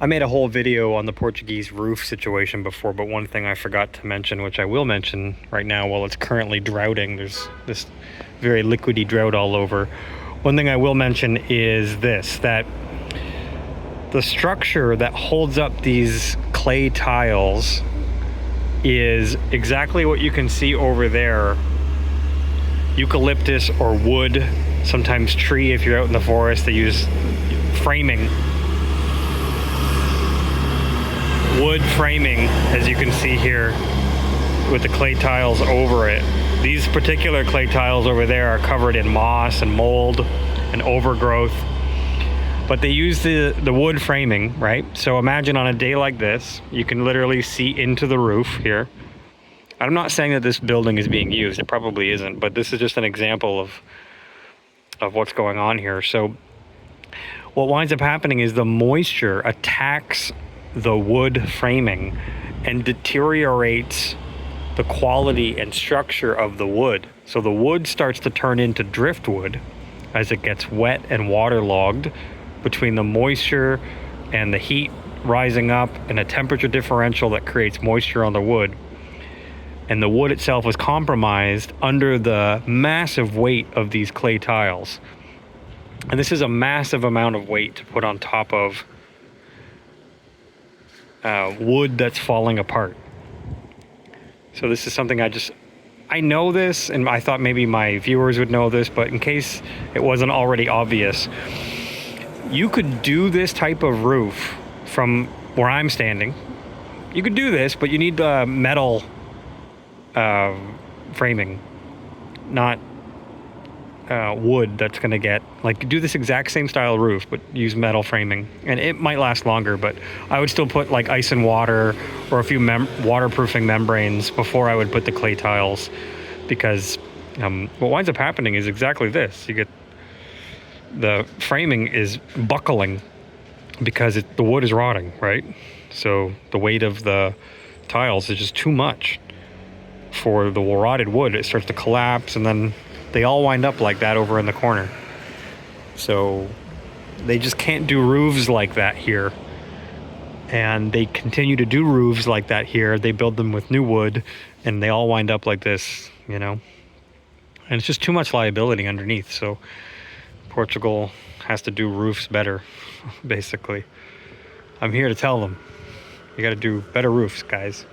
I made a whole video on the Portuguese roof situation before, but one thing I forgot to mention, which I will mention right now while it's currently droughting, there's this very liquidy drought all over. One thing I will mention is this, that the structure that holds up these clay tiles is exactly what you can see over there. Eucalyptus or wood, sometimes tree if you're out in the forest. They use framing. Wood framing, as you can see here, with the clay tiles over it. These particular clay tiles over there are covered in moss and mold and overgrowth, but they use the wood framing, right? So imagine on a day like this, you can literally see into the roof here. I'm not saying that this building is being used, it probably isn't, but this is just an example of what's going on here. So what winds up happening is the moisture attacks the wood framing and deteriorates the quality and structure of the wood. So the wood starts to turn into driftwood as it gets wet and waterlogged between the moisture and the heat rising up and a temperature differential that creates moisture on the wood. And the wood itself is compromised under the massive weight of these clay tiles. And this is a massive amount of weight to put on top of wood that's falling apart. So this is something I know this, and I thought maybe my viewers would know this, but in case it wasn't already obvious, you could do this type of roof from where I'm standing. You could do this, but you need metal framing, not wood that's going to get, like, do this exact same style roof but use metal framing, and it might last longer. But I would still put like ice and water or a few waterproofing membranes before I would put the clay tiles, because what winds up happening is exactly this. You get the framing is buckling because the wood is rotting, right? So the weight of the tiles is just too much for the rotted wood. It starts to collapse, and then they all wind up like that over in the corner. So they just can't do roofs like that here. And they continue to do roofs like that here. They build them with new wood, and they all wind up like this, you know. And it's just too much liability underneath. So Portugal has to do roofs better, basically. I'm here to tell them, you got to do better roofs, guys.